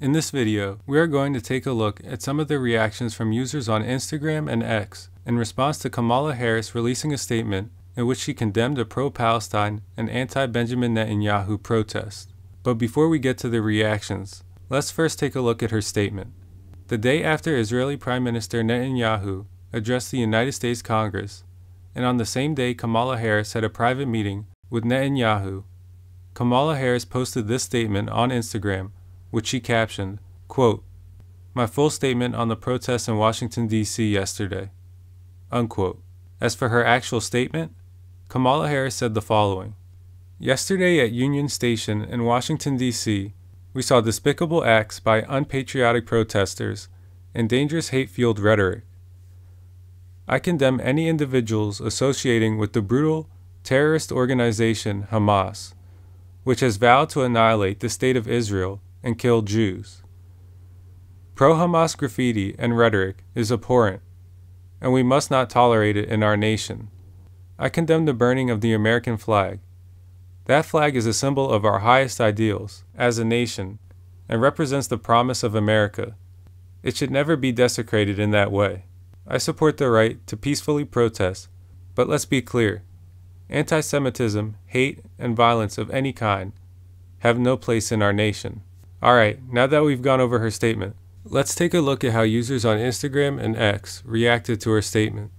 In this video, we are going to take a look at some of the reactions from users on Instagram and X in response to Kamala Harris releasing a statement in which she condemned a pro-Palestine and anti-Benjamin Netanyahu protest. But before we get to the reactions, let's first take a look at her statement. The day after Israeli Prime Minister Netanyahu addressed the United States Congress, and on the same day Kamala Harris had a private meeting with Netanyahu, Kamala Harris posted this statement on Instagram, which she captioned, quote, "My full statement on the protests in Washington, D.C. yesterday," unquote. As for her actual statement, Kamala Harris said the following. "Yesterday at Union Station in Washington, D.C., we saw despicable acts by unpatriotic protesters and dangerous hate-fueled rhetoric. I condemn any individuals associating with the brutal terrorist organization Hamas, which has vowed to annihilate the state of Israel and kill Jews. Pro-Hamas graffiti and rhetoric is abhorrent, and we must not tolerate it in our nation. I condemn the burning of the American flag. That flag is a symbol of our highest ideals as a nation and represents the promise of America. It should never be desecrated in that way. I support the right to peacefully protest, but let's be clear. Anti-Semitism, hate, and violence of any kind have no place in our nation." Alright, now that we've gone over her statement, let's take a look at how users on Instagram and X reacted to her statement.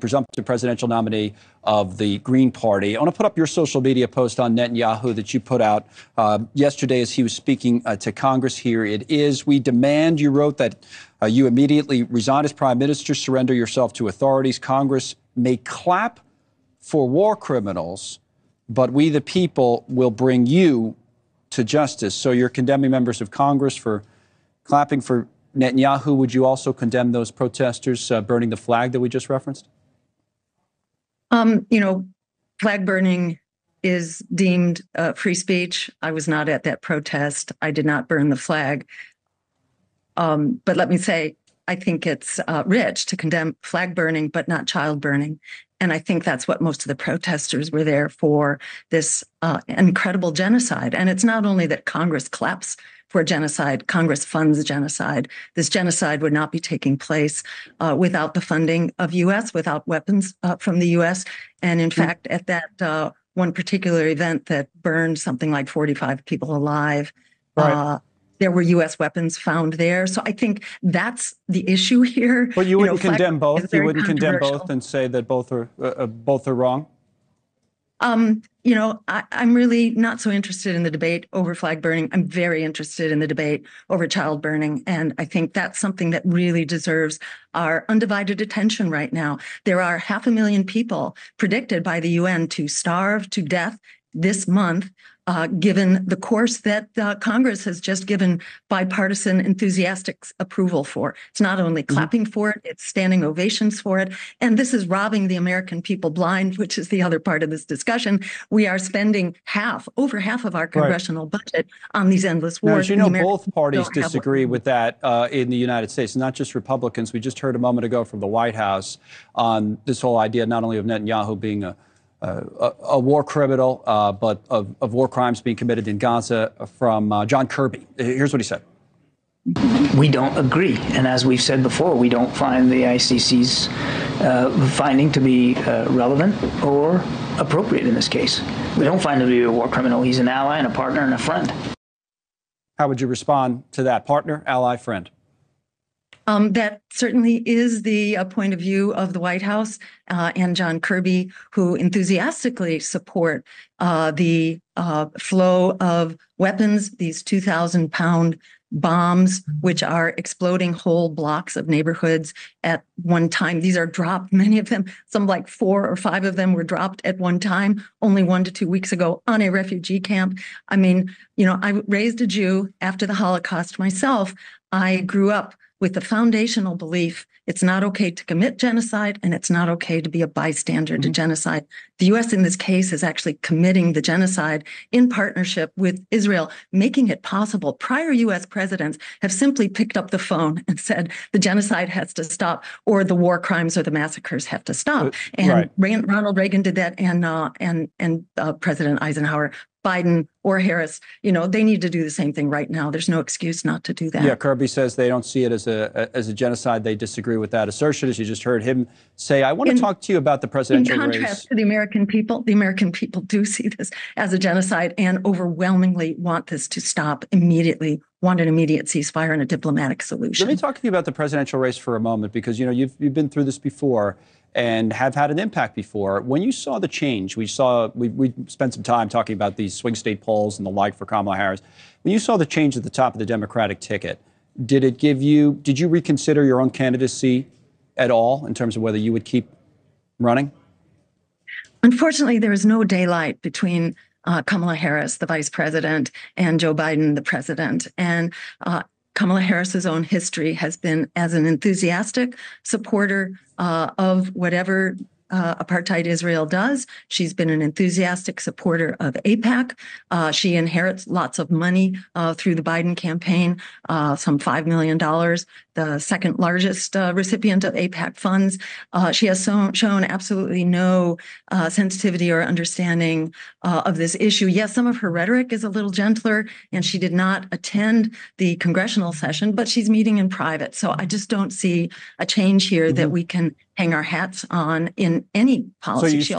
presumptive presidential nominee of the Green Party. I want to put up your social media post on Netanyahu that you put out yesterday as he was speaking to Congress. Here it is. We demand, you wrote, that you immediately resign as prime minister, surrender yourself to authorities. Congress may clap for war criminals, but we, the people, will bring you to justice. So you're condemning members of Congress for clapping for Netanyahu. Would you also condemn those protesters burning the flag that we just referenced? Flag burning is deemed free speech. I was not at that protest. I did not burn the flag. But let me say, I think it's rich to condemn flag burning, but not child burning. And I think that's what most of the protesters were there for, this incredible genocide. And it's not only that Congress claps for genocide, Congress funds genocide. This genocide would not be taking place without the funding of U.S., without weapons from the U.S. And in fact, at that one particular event that burned something like 45 people alive, right, there were U.S. weapons found there. So I think that's the issue here. But you wouldn't condemn both? You wouldn't condemn both and say that both are wrong? I'm really not so interested in the debate over flag burning. I'm very interested in the debate over child burning. And I think that's something that really deserves our undivided attention right now. There are 500,000 people predicted by the UN to starve to death this month, given the course that Congress has just given bipartisan enthusiastic approval for. It's not only clapping for it, it's standing ovations for it. And this is robbing the American people blind, which is the other part of this discussion. We are spending over half of our congressional budget on these endless wars. Now, as you know, both parties disagree with that in the United States, not just Republicans. We just heard a moment ago from the White House on this whole idea not only of Netanyahu being a war criminal, but of war crimes being committed in Gaza from John Kirby. Here's what he said. We don't agree. And as we've said before, we don't find the ICC's finding to be relevant or appropriate in this case. We don't find him to be a war criminal. He's an ally and a partner and a friend. How would you respond to that? Partner, ally, friend? That certainly is the point of view of the White House and John Kirby, who enthusiastically support the flow of weapons, these 2,000-pound bombs, which are exploding whole blocks of neighborhoods at one time. These are dropped, many of them, some like 4 or 5 of them were dropped at one time, only 1 to 2 weeks ago on a refugee camp. I mean, I raised a Jew after the Holocaust myself. I grew up with the foundational belief it's not okay to commit genocide and it's not okay to be a bystander to genocide. The U.S. in this case is actually committing the genocide in partnership with Israel, making it possible. Prior U.S. presidents have simply picked up the phone and said the genocide has to stop, or the war crimes or the massacres have to stop. And Ronald Reagan did that, and President Eisenhower. Biden or Harris, they need to do the same thing right now. There's no excuse not to do that. Yeah, Kirby says they don't see it as a genocide. They disagree with that assertion, as you just heard him say. I want to talk to you about the presidential race. In contrast to the American people do see this as a genocide and overwhelmingly want this to stop immediately, want an immediate ceasefire and a diplomatic solution. Let me talk to you about the presidential race for a moment, because, you've been through this before and have had an impact before. When you saw the change, we spent some time talking about these swing state polls and the like for Kamala Harris. When you saw the change at the top of the Democratic ticket, did you reconsider your own candidacy at all in terms of whether you would keep running? Unfortunately, there is no daylight between Kamala Harris, the vice president, and Joe Biden, the president. And Kamala Harris's own history has been as an enthusiastic supporter of whatever apartheid Israel does. She's been an enthusiastic supporter of AIPAC. She inherits lots of money through the Biden campaign, some $5 million, the second largest recipient of AIPAC funds. She has shown absolutely no sensitivity or understanding of this issue. Yes, some of her rhetoric is a little gentler, and she did not attend the congressional session, but she's meeting in private. So I just don't see a change here that we can hang our hats on in any policy.